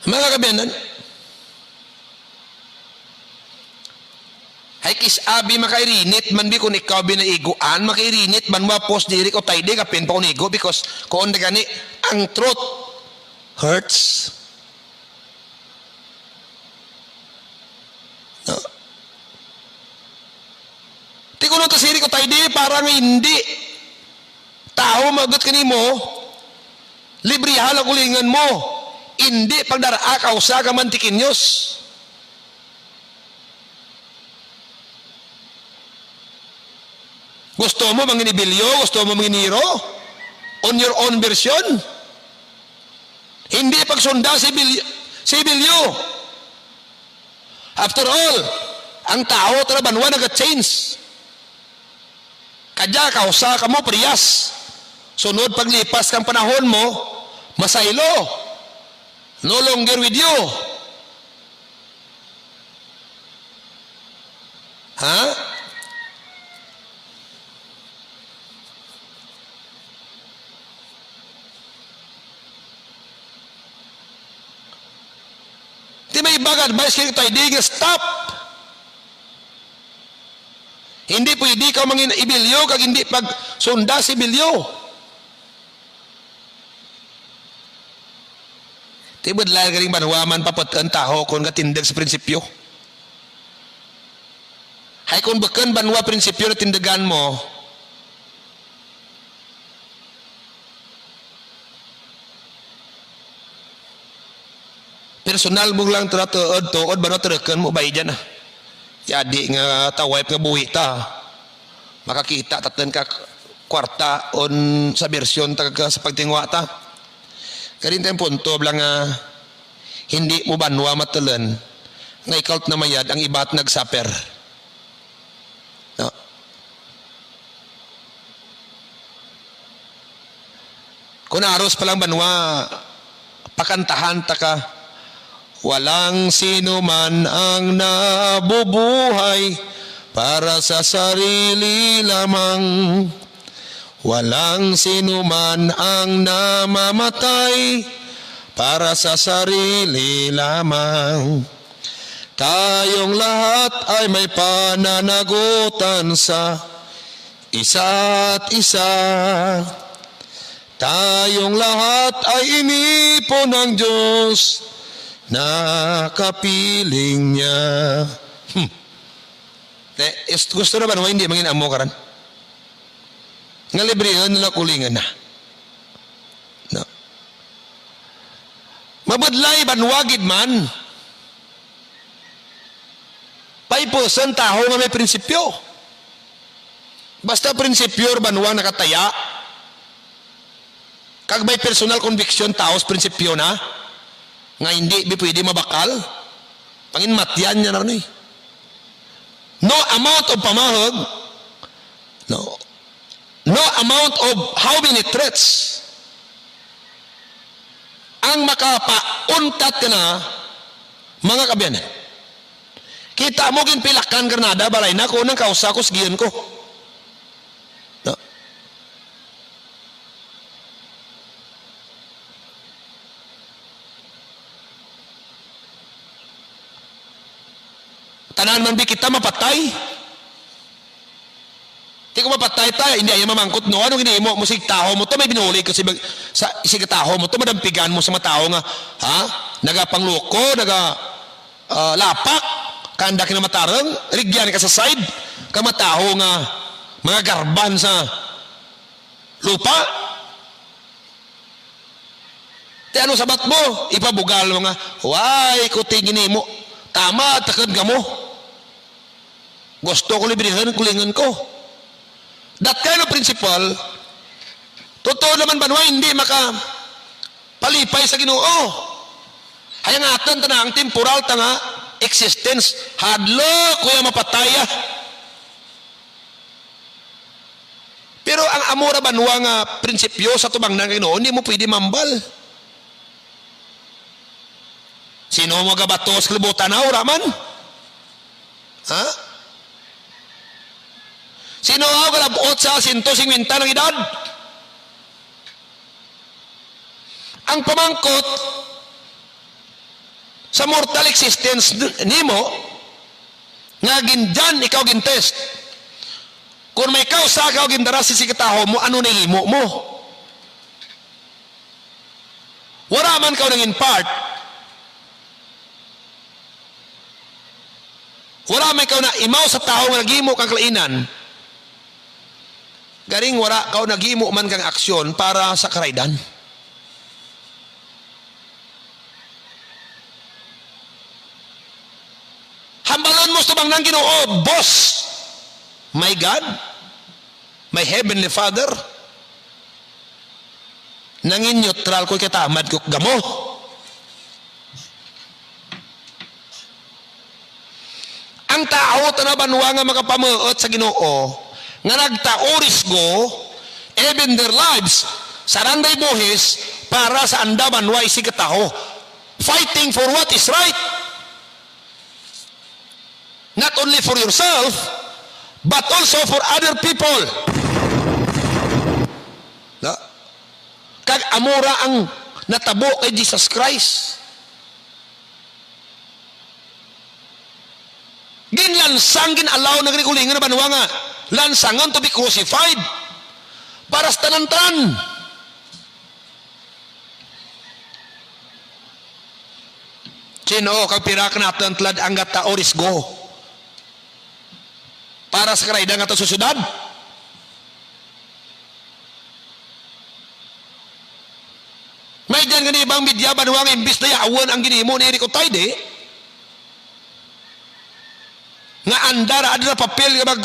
S5: Mga kabiyanan, hay kisabi makairinit man bi kung ikaw binaiguan makairinit man wapos ni Eric o Tayde kapin pa kunigo because kung gani ang truth hurts no? Di ko to si Eric o Tayde parang hindi tao magot kanimo librihan ang ulingan mo hindi pagdaraa kausa ka mantikinyos. Gusto mo manginibilyo? Gusto mo manginiro? On your own version? Hindi pagsunda si bilyo. After all, ang tao trabanwa nag-change. Kadya kausa ka mo priyas. Sunod paglipas kang panahon mo, masaylo. No longer with you. Di may ibang advice kayo tayo, di stop. Hindi pwede ka ibilyo kag hindi pag sunda si bilyo. Tibod lahir galing banwaman papat ang taho kung katindag sa prinsipyo. Hay kung bakan banwa prinsipyo na tindagan mo, personal mo lang tuod ba no terekan mo bay dyan ah. Jadi nga taway nga buhi ta. Makakita tatan ka kwarta on sa bersyon ta sa pagtingwa ta. Kadin tayong punto lang nga hindi mo banwa matalan nga ikaw na mayad ang iba't nagsaper. No? Kung aros pa lang banwa pakantahan ta ka, walang sino man ang nabubuhay para sa sarili lamang. Walang sino man ang namamatay para sa sarili lamang. Tayong lahat ay may pananagutan sa isa't isa. Tayong lahat ay inipon ng Diyos na kapiling niya. Gusto na ba naman hindi mangin amo karan? Nga librihan nila kulingan na. No. Mabadlay banwagid man. Paipusan taho nga may prinsipyo. Basta prinsipyo banwa nakataya. Kag may personal conviction taos prinsipyo na nga hindi pwede mabakal. Pangin matyan niya na rin. No amount of pamahag, no amount of how many threats ang makapauntat ka na mga kabiyanan. Kita mo ginpilakan Granada balay na ko nang kausa ko sigiyan ko. No. Tanan man bi kita mapatay. Di ko mapatay tayo, hindi ay mamangkot no. Anong hinihimo mo sig taho mo to may binuli kasi sa sig taho mo to madampigan mo sa matao nga ha? Nagapangloko, lapak, kanda ka na matarang, rigyan ka sa side, kamataho nga mga garban sa lupa. Di ano sabat mo? Ipabugal mo nga, why ko tingin mo? Tama, takad ka mo. Gusto ko librihan, kulingan ko. That kind of principle, totoo naman banwa, hindi makapalipay sa Ginoo. Hayang atan tanang temporal tanga existence, hadlo kuya mapataya. Pero ang amora banwa nga prinsipyo sa tubang ng Ginoo, hindi mo pwede mambal. Sino mo gabatos kalibutan na uraman? Ha? Sino ako kalabot sa 150 ng edad? Ang pamangkot sa mortal existence nimo nga gindan ikaw gintest. Kung may kausa ka o gindara si sikataho mo, ano na himo mo? Wala man ka nang in part. Wala may ka na imaw sa tao nga naghimo kang kalainan. Garing wala ka naghimo man kang aksyon para sa karaydan. Hambalon mo sa bang nang Ginoo, boss, my God, my Heavenly Father, nangin neutral ko katamad ko gamo. Ang tao tanabanwa nga makapamuot sa Ginoo nga nagtaoris go even their lives saranday buhis para sa andaman wa isigataho fighting for what is right, not only for yourself but also for other people. Na kag amura ang natabo kay Jesus Christ. Ginlansang ginalaw na ginikulingan na banwa nga lansangan to be crucified para sa tanantan. Sino kag pira ka natin tlad ang gata oris go para sa karaydan nga susudad. May dyan gani ibang media banwang imbis na yawan ang ginimo ni Eric Otayde nga andar ada na papel nga mag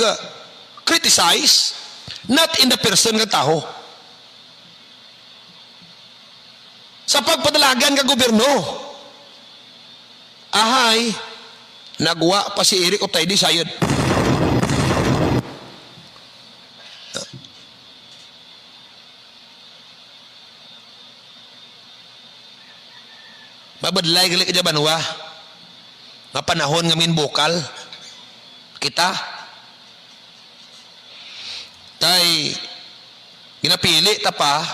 S5: criticize not in the person nga tao sa pagpadalagan nga gobyerno. Ahay nagwa pa si Eric Otayde sayod. Mabadlay gali ka banwa nga panahon nga minbukal kita tay ginapili ta pa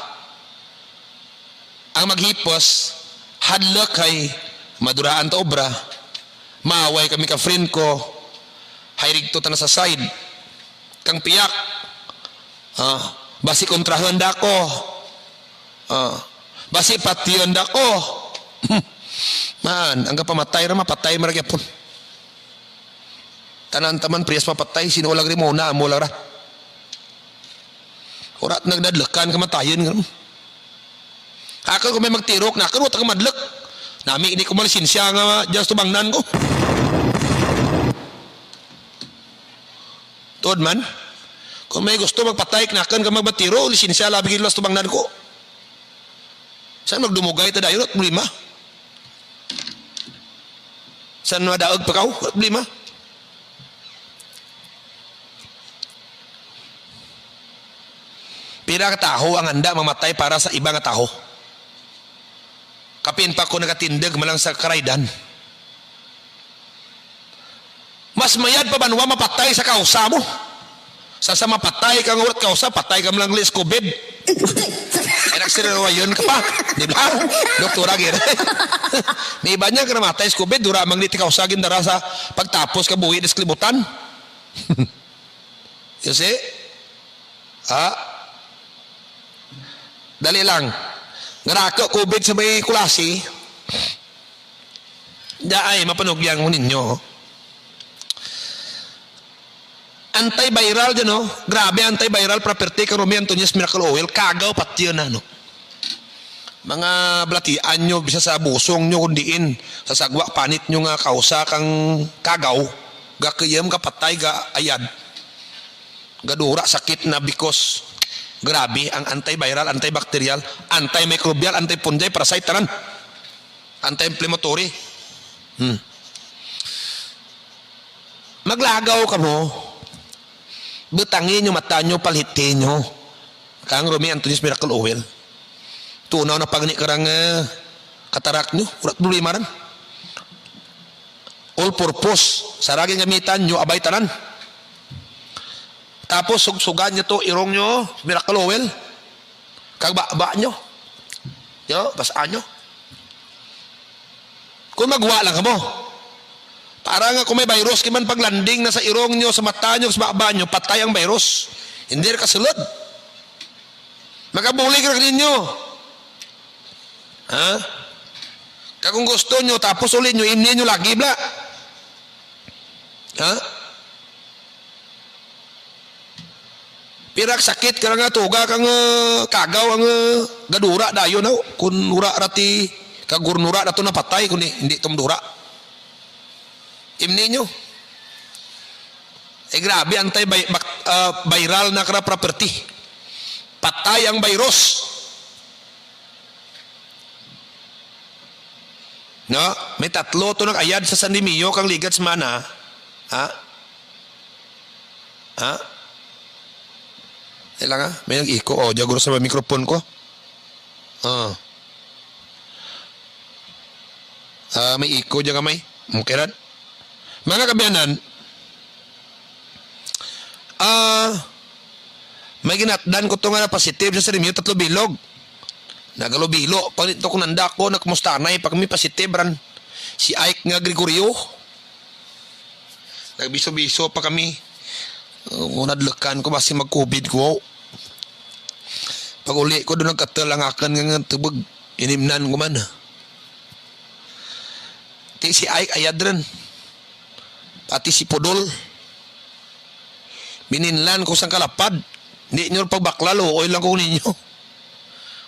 S5: ang maghipos hadlok kay maduraan ta obra maaway kami ka friend ko hayrigto ta na sa side kang piyak basi kontrahon da ko basi pation da ko man, ang kapamatay ra mapatay maragyapon. Tanan taman priyas mapatay sino lang rin mo na mo lang ra. Orat nagdadlekan kamatayon nga. Hakal ko may magtirok na kan wata ka madlek. Nami ini ko malisensya nga just tubangnan ko. Tod man. Kung may gusto magpatay knakan ka magbatiro lisensya labi gid las tubangnan ko. Saan magdumugay ta dayon at problema? Saan madaog pa kao? Problema? Pira ka taho ang handa mamatay para sa ibang taho. Kapin pa ko nagatindig malang sa karaydan. Mas mayad pa banwa mapatay sa kausa mo. Sa mapatay kang urat kausa, patay ka malang lis COVID. Ay nagsirirawayon ka pa. Di ba? Doktora gire. May iba niya ka namatay sa COVID, dura mang niti kausagin dara sa pagtapos ka buwi des kalibutan. You see? Dali lang. Ngarako COVID sa may kulasi. Daay mapanugyang mo ninyo. Anti-viral dyan, no? Grabe, anti-viral property kang Romeo Antonius Miracle Oil. Kagaw pati yun, ano? Mga blatian nyo, bisa sa busong nyo, kundiin. Sa sagwa, panit nyo nga kausa kang kagaw. Gakayam, kapatay, gaayad. Gadura, sakit na because grabe, ang anti-viral, antibacterial, antimicrobial, antifungal, parasite, tanan. Anti-inflammatory. Maglagaw ka mo. Butangin nyo, mata nyo, palitin nyo. Kang Romeo Antonius Miracle Oil. Tunaw na pagni karang katarak nyo. Urat problema rin. All purpose. Saragin gamitan nyo, abay tanan. Tapos sugsugan nyo to, irong nyo, Miracle Oil. Kag ba nyo. Yo, basaan nyo. Kung magwa lang ka mo. Para nga kung may virus, kiman paglanding na sa irong nyo, sa mata nyo, sa baba nyo, patay ang virus. Hindi rin kasulod. Magkabulig rin ninyo. Ha? Kung gusto nyo, tapos ulit nyo, imnin nyo lagi, bla. Ha? Pirak sakit ka nga, tuga kang kagaw ang gadura, dayo na. Kung nura rati, kagurnura na ito napatay, kung hindi tumdura. Imni nyo. Grabe, anti-viral na kara property. Patay ang virus. No? May tatlo to nag-ayad sa San Dimio kang ligat sa mana. Ha? Ha? Ilang ha? May nag-iko. O, jaguro sa mikrofon ko. May iko dyan kamay. Mukiran. Mga kabiyanan, may ginatdan ko ito nga na positive sa San Dimio, 3 bilog. Nagalubilo. Pag ito kung nanda ko, nakumustanay, pag may positive ran, si Ike nga Gregorio. Nagbiso-biso pa kami. Nadlakan ko, basi mag-COVID ko. Pag uli ko doon nagkatalangakan nga tubag, inimnan ko man. Si Ike ayad rin. Pati si Podol. Bininlan ko sang kalapad. Hindi nyo pagbakla, looy lang ko ninyo.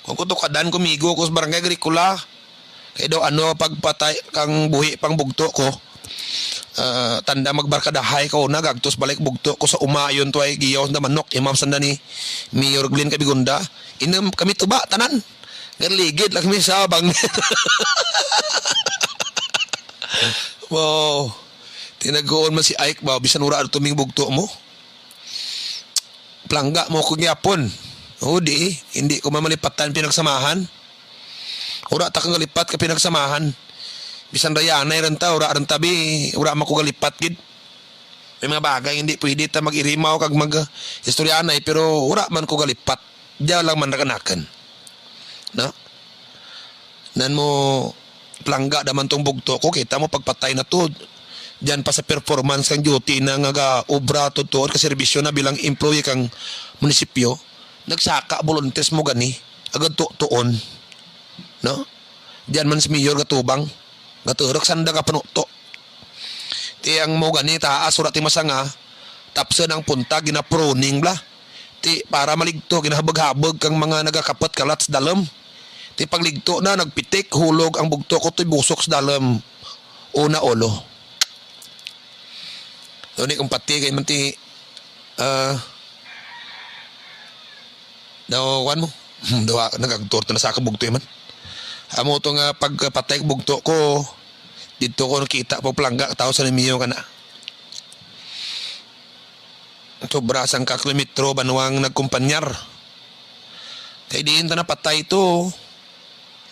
S5: Kung kutukadan kumigo ko sa barangay Agricola, kaya daw ano pagpatay kang buhi pang bugto ko. Tanda magbarkadahay ko na gagtos balik bugto ko sa umayon to ay giyaw na manok imam sanda ni Mayor Glenn Kabigunda. Inam kami tuba tanan. Galigid lang kami sa bang. Wow. Tinagoon man si Ike ba bisan ura tuming bugto mo. Plangga mo ko gyapon. O di, hindi ko mamalipatan pinagsamahan. Ura ta kang galipat ka pinagsamahan. Bisan rayanay renta, ura renta bi, ura man ko galipat gid. May mga bagay hindi pwede ta mag-irimaw kag mag-istoryanay pero ura man ko galipat. Diya lang man nakanakan. No? Nan mo plangga daman tong bugto ko, kita mo pagpatay na to. Diyan pa sa performance kang duty na nga obra totoo ka serbisyo na bilang employee kang munisipyo. Nagsaka volunteers mo gani agad tuon no diyan man si mayor gatubang gaturok sanda ka panuto ti ang mo gani taas surat ti masanga tapsen ang punta ginaproning bla ti para maligto ginahabag-habag kang mga nagakapat kalat sa dalam ti pagligto na nagpitik hulog ang bugto ko ti busok sa dalam una olo doni kung pati kay man ti dawan mo. Dawa nagagtorto na sa kabugto man. Amo to nga pagpatay bugto ko dito ko nakita po plangga tao sa nimiyo kana. Sobra sang ka kilometro banwang nagkumpanyar. Kay diin ta na patay to.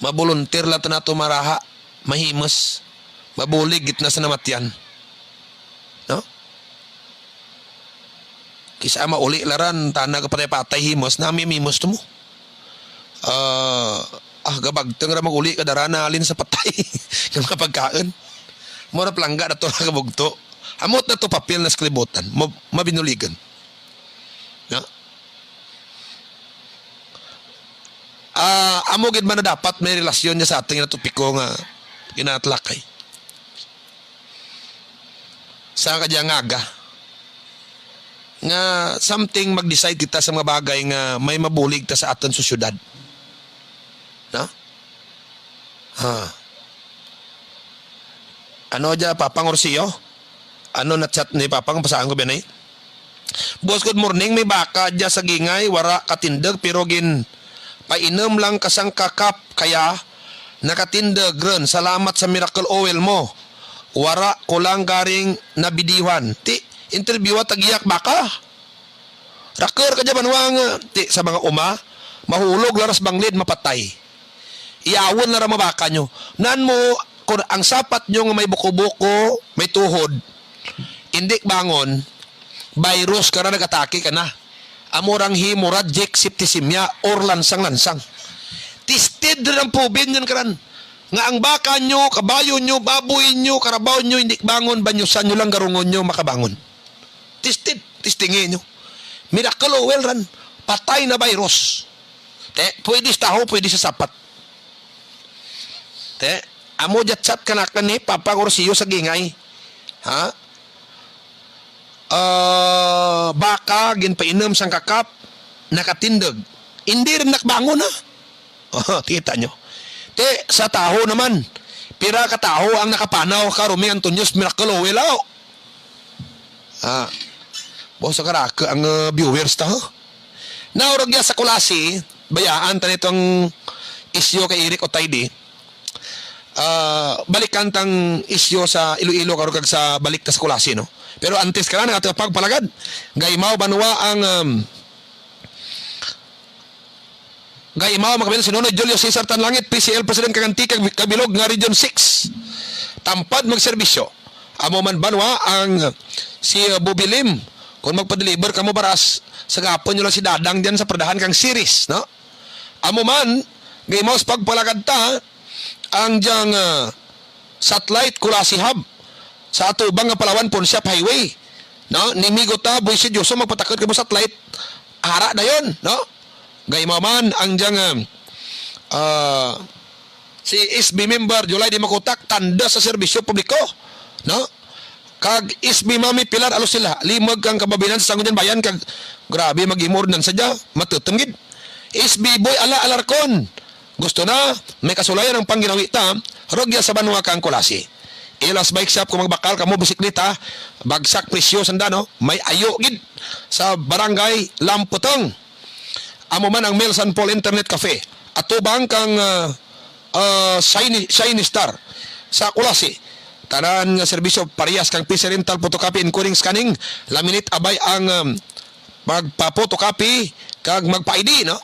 S5: Mabuluntir la ta nato maraha, mahimas, mabulig gitna sa namatyan. No? Kisa mauli laran tanah kapatay-patay himos nami mimos to mo. Gabagteng ra maguli kadarana alin sa patay yung kapagkaan. Mura plangga na to na kabugto. Amot na to papel na sklibotan, mabinuligan. No? Amo gid man na dapat may relasyon niya sa ating natupiko nga ginatlakay. Sa kadya ngaga nga something mag-decide kita sa mga bagay nga may mabulig ta sa aton sa syudad. No? Ano dya, Papang Orsillo? Ano na chat ni Papang? Pasaan ko ba na Boss, good morning. May baka dya sa gingay, wara katindag, pero gin painom lang kasang kakap, kaya nakatindag ron. Salamat sa miracle oil mo. Wara ko lang garing nabidiwan. Interview at tagiyak baka. Raker ka dyan banwang sa mga mahulog laras banglid mapatay. Iawon na ra mabaka nyo. Nan mo, kung ang sapat nyo nga may buko-buko, may tuhod, hindi bangon, virus ka na nag-atake ka na. Amorang hemorrhagic septicemia or lansang-lansang. Tisted rin ang pubin yan karan. Nga ang baka nyo, kabayo nyo, baboy nyo, karabaw nyo, hindi bangon, banyusan nyo lang garungon nyo makabangon. Tistingin nyo. Miracle oil ran. Patay na virus. Pwede sa taho, pwede sa sapat. Amo jat-chat ka na ni Papa Orsillo sa gingay. Ha? Baka, ginpainom sang kakap, nakatindag. Hindi rin nakbangon ha. Kita nyo. Sa taho naman, pira ka taho ang nakapanaw ka Roming Antonios Miracle oil out. Boss sa karaka ang viewers ta ho. Naurag sa kulasi, bayaan ta nitong isyo kay Eric Otaydi. Balikan tang isyo sa Iloilo karugag sa balik ta sa kulasi no. Pero antes ka na ato pagpalagad. Gaymaw banwa ang Gaymaw magabel sinunod Julio Cesar Tanlangit PCL President kaganti kabilog nga Region 6. Tampad magserbisyo. Amo man banwa ang si Bubilim kung magpa-deliver kamo baras sa gapon nyo lang si Dadang diyan sa perdahan kang series no. Amo man gaymaw pagpalagad ta ang diyang satellite Kulasi Hub sa atubang nga Palawan Ponsiap Highway no. Nimigo ta Boy Sidyoso magpatakot kamo satellite ara na yon no. Gaymaw man ang diyang si SB member July di makutak tanda sa serbisyo publiko no. Kag isbi mami pilar alos sila limag kang kababinan sa sanggunian bayan kag grabe mag-imor nan sadya matutem gid SB Boy Ala Alarcon. Gusto na, may kasulayan ang pangginawi ta, rogya sa banwa kang kulasi. Ilas bike shop kung magbakal ka mo bisikleta, bagsak presyo sandano, may ayo gid sa barangay Lamputong. Amo man ang Mel San Paul Internet Cafe. Atubang kang Shiny Star sa kulasi. Tanan nga serbisyo parehas kang PC rental, photocopy, encoding, scanning, laminate abay ang magpa-photocopy kag magpa-ID, no?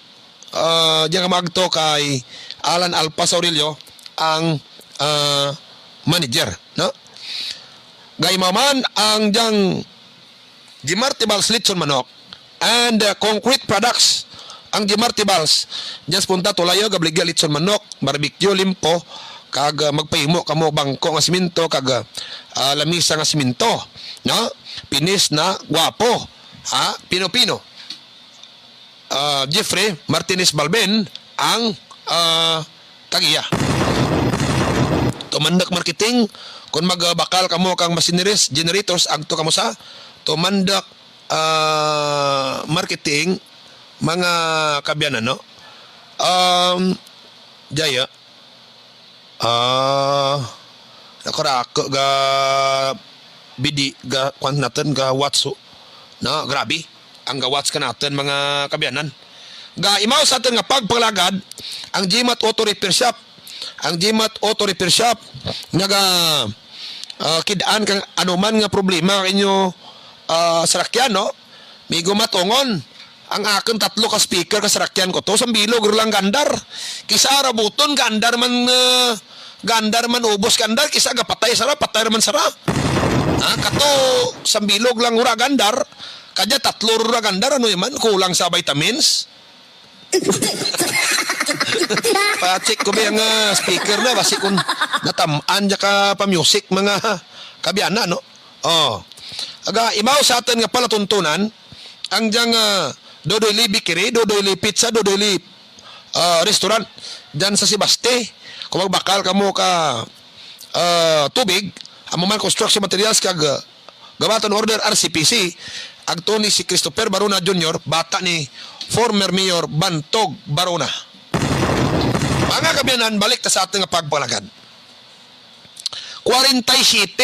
S5: Diyan ka magto kay Alan Alpas Aurelio ang manager, no? Gaymaman ang diyang Gimartibals Litson Manok and Concrete Products. Ang Gimartibals diyan sa punta tulayo gabligya Litson Manok, barbecue limpo kag magpahimo kamo bangko nga simento kag lamisa nga simento, no? Pinis na guwapo, ha? Pino-pino. Jeffrey Martinez Balben ang tagiya. Tumandak marketing kung magbakal kamo kang machineries, generators agto kamo sa tumandak marketing mga kabyanan, no? Jaya nakarako ga bidi ga kwan natin ga watso, no? Grabe ang gawats ka natin mga kabyanan. Ga imaw sa atin nga pagpalagad ang GMAT Auto Repair Shop. Ang GMAT Auto Repair Shop nga kidaan kang anuman nga problema inyo sarakyan, no? May gumatongon ang akin 3 ka speaker ka sarakyan ko to sa bilog lang gandar. Kisa arabuton gandar man ubos gandar, kisa ga patay man sara. Kato sa bilog lang ura gandar. Kadya 3 ra gandar, ano yaman? Kulang sa vitamins. Pa-check ko ba yung speaker na, basi kung natamaan dya ka pa-music mga kabiyana, no? Aga, imaw sa atin nga pala tuntunan, ang dyang Dodoy Li Bikiri, Dodoy Li Pizza, Dodoy Li restaurant, dyan sa Sibaste. Kung magbakal ka mo ka tubig, amuman construction materials kag gabatan order RCPC, agto ni si Christopher Barona Jr., bata ni former Mayor Bantog Barona. Mga kabyanan, balik ta sa ating pagpalagad. 47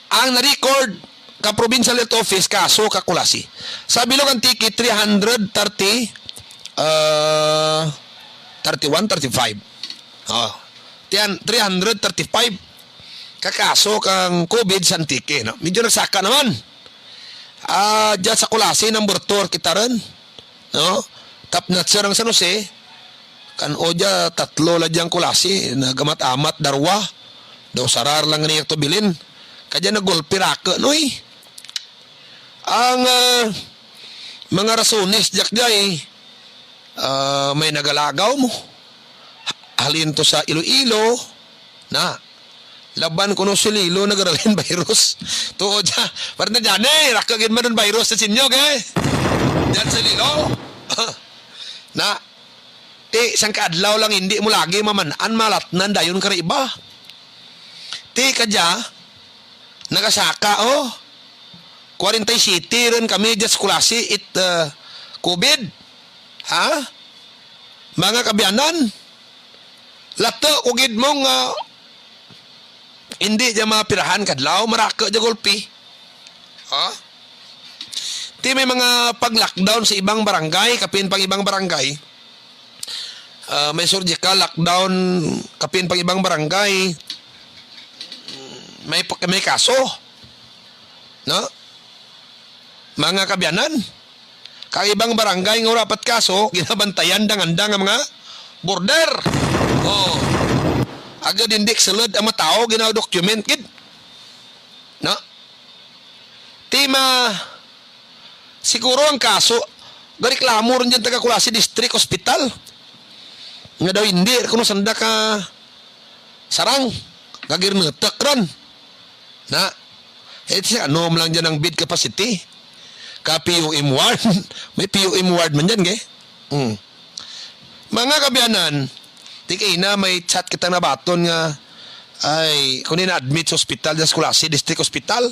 S5: ang na-record ka Provincial Health Office kaso ka kulasi. Sa bilog ang ticket 335 335 kakaso kang COVID sa antike, no? Medyo nagsaka naman. Diyan sa kulasi number 2 kita rin, no? Top notcher ang San Jose kan oja 3 la diyang kulasi nagamat-amat darwa daw sarar lang niya to bilin kadya nagolpi raka noy. Ang mga rasones jak jay may nagalagaw mo halin to sa Iloilo na laban kuno si Lilo nagaralin virus tuod ja parang na dyan rakagin man ng virus sa sinyog dyan sa Lilo na isang kaadlaw lang hindi mo lagi mamanaan malatnan dayon ka iba kadya nagasaka 40 city rin kami dyan sa kulasi COVID mga kabyanan lato kugid mong hindi dyan mapirahan kadlaw, maraka dyan gulpi. Di may mga pag-lockdown sa ibang barangay, kapin pang ibang barangay. May surgical lockdown, kapin pang ibang barangay. May kaso. No? Mga kabyanan. Kang ibang barangay nga rapat kaso, ginabantayan dang-andang ang mga border. Agad hindi salud ang matao ginaw document kid. No? Tima siguro ang kaso gareklamo rin dyan taga Kulasi District Hospital. Nga daw hindi kuno sanda ka sarang gagirnetek ron. Na ano lang dyan ang bid capacity. Ka PUM ward. May PUM ward man dyan Mga kabyanan, tikay na may chat kita na baton nga ay kunin na admit sa hospital sa Kulasi District Hospital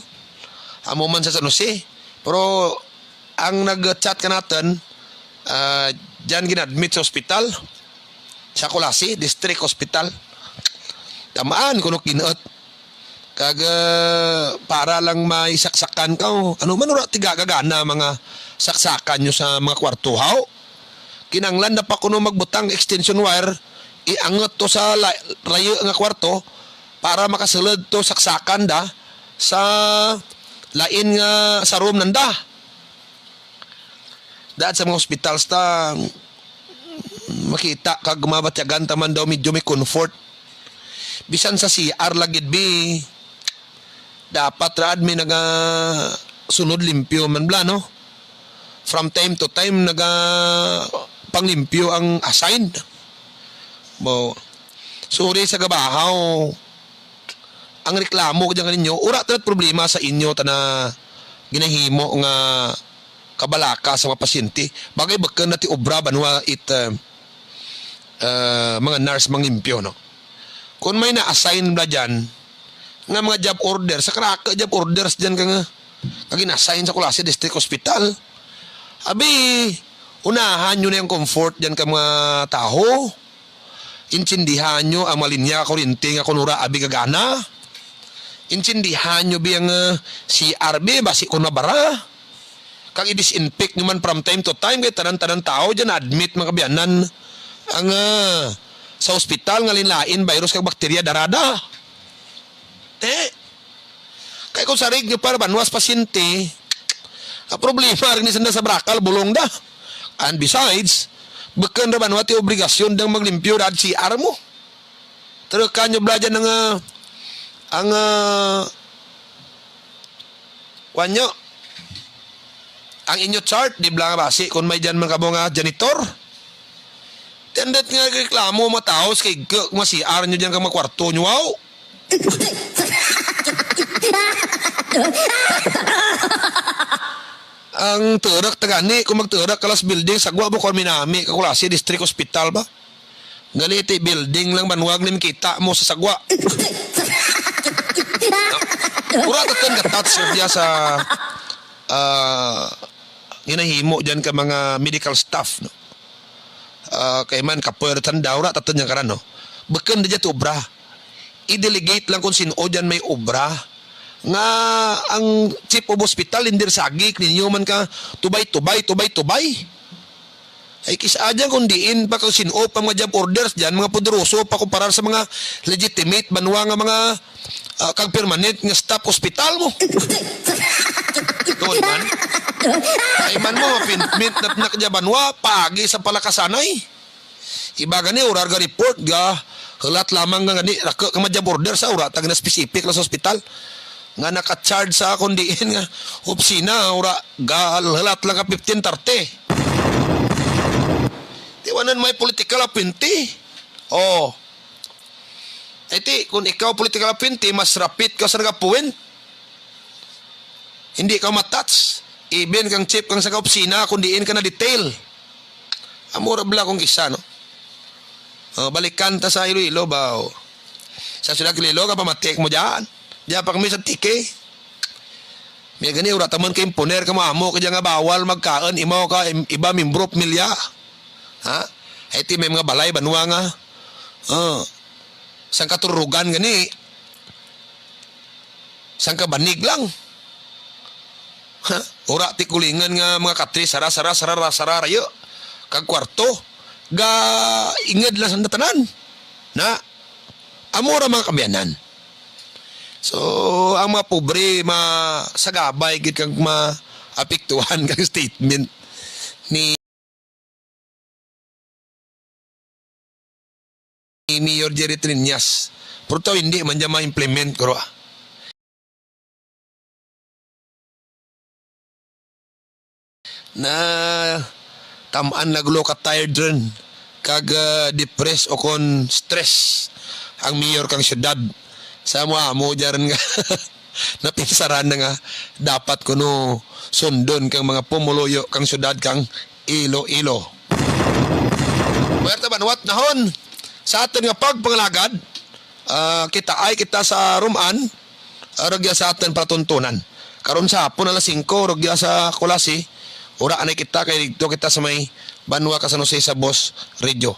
S5: amo man sa San Jose pero ang nag-chat ka natin, dyan ginadmit sa ospital, sa Kulasi, District Hospital. Tamaan kuno kinuot. Kag para lang may saksakan ka. Ano man ura tigagagana mga saksakan nyo sa mga kwartuhaw. Kinanglan na pa kuno magbutang extension wire, iangot to sa rayo nga kwarto para makasulod to saksakan da sa lain nga sa room nanda. Dahil sa mga hospitals ta makita kag mabatyagan taman daw medyo may comfort. Bisan sa CR lagid bi dapat raad may naga sunod limpyo man bla no. From time to time naga panglimpyo ang assigned. Bo. Sorry sa gabahaw. Ang reklamo ko diyan ninyo, ura ta problema sa inyo ta na ginahimo nga kabalaka sa mga pasyente. Bagay bakken na ti obra banwa mga nurse manglimpyo no. Kung may na-assign na dyan, nga mga job orders, sa karaka job orders dyan ka nga, kagin-assign sa Kulasi District Hospital. Abi, unahan nyo na yung comfort dyan ka mga tao. Intindihan nyo ang malinya kurinti nga kunura abi kagana. Intindihan nyo biyang CRB, basi kung nabara. Kag i-disinfect nyo man from time to time, kaya tanan-tanan tao dyan, admit mga kabiyanan ang sa ospital nga linlain virus kag bakterya darada. Kaya kung sarig nyo para banwas pasyente, problema rin isanda sa brakal, bulong da. And besides, bakan na banwa ti obligasyon dang maglimpyo dahil CR mo. Pero kanyo bla dyan ang wanyo, ang inyo chart, di bla nga basi, kung may dyan mga kabo nga janitor, tendet nga reklamo mataos kay CR nyo dyan ka makwarto nyo, wow. Ang turak tagani, kung magturak kalas building, sagwa mo kung minami, kakulasi, District Hospital ba? Galiti, building lang banwag nin kita mo sa sagwa. Pura katan katats niya sa ginahimo dyan ka mga medical staff, no? Kay man kapuwer tandaw ra tatan niya karan no. Beken da obra. I-delegate lang kung sino dyan may obra. Nga ang chief of hospital indir sagik ninyo man ka tubay. Ay kisa dyan kung diin pa kung sino pa mga job orders dyan, mga poderoso pa kumparar sa mga legitimate banwa nga mga kag permanent nga staff hospital mo. Tuod man. Ay man mo mapinmit na nakadyabanwa pagi sa palakasanay. Iba gani urar ga report ga halat lamang nga gani raka ka madya border sa ura tag na specific la sa ospital nga naka-charge sa kundiin nga opisina ura ga halat lang ka 15-30. Tiwanan may political appointee. Oh. Iti kung ikaw political appointee mas rapid ka sa nagapuwin. Hindi ka matouch. Even kang chief kang sa kaopsina, kundiin ka na detail. Amura bala kong isa, no? Balikan ta sa Iloilo ba? Sa sila Iloilo ka pamatik mo dyan. Diyan pa kami sa tike. May gani, ura taman ka imponer ka maamo ka dyan nga bawal magkaan. Imaw ka, iba mimbro milya. Ha? Iti may mga balay, banwa nga. Sang katurugan gani. Sang kabanig lang. Ha? Ura ti kulingan nga mga katri sara rayo kag kwarto ga inged lang sa tanan na amora mga kabyanan. So ang mga pobre sagabay gid kag maapektuhan kag statement ni Mayor Jerry Triñas. Pero hindi man dyan ma-implement ko. Na tamaan naglo ka tired rin kag depressed o kon stress ang mayor kang syudad sa mo dyan nga napinsaran na nga dapat kuno sundon kang mga pumuluyo kang syudad kang Iloilo. Berta banwat nahon sa atin nga pagpangalagad kita sa Ruman rogya sa atin patuntunan karon sa hapon alas 5 rogya sa Kulasi Ura anay kita kay dito kita sa may Banwa ka San Jose sa Boss Radio.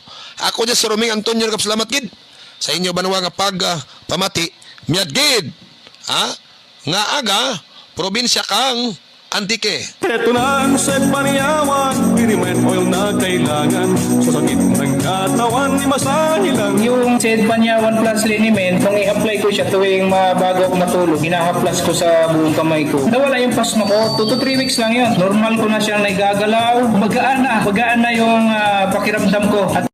S5: Ako dyan si Roming Antonio nagapasalamat gid sa inyo Banwa nga pamati miyad gid. Nga aga probinsya kang Antique.
S6: Ito na ang Sed Panyawan, Pinimen Oil na kailangan. Sa sakit ng katawan, masahe lang.
S7: Yung Sed Panyawan Plus Liniment, nung i-apply ko siya tuwing bago ako matulog, ina-plus ko sa buong kamay ko. Nawala yung pasma ko, 2 to 3 weeks lang yun. Normal ko na siyang naigagalaw. Magaan na yung pakiramdam ko. At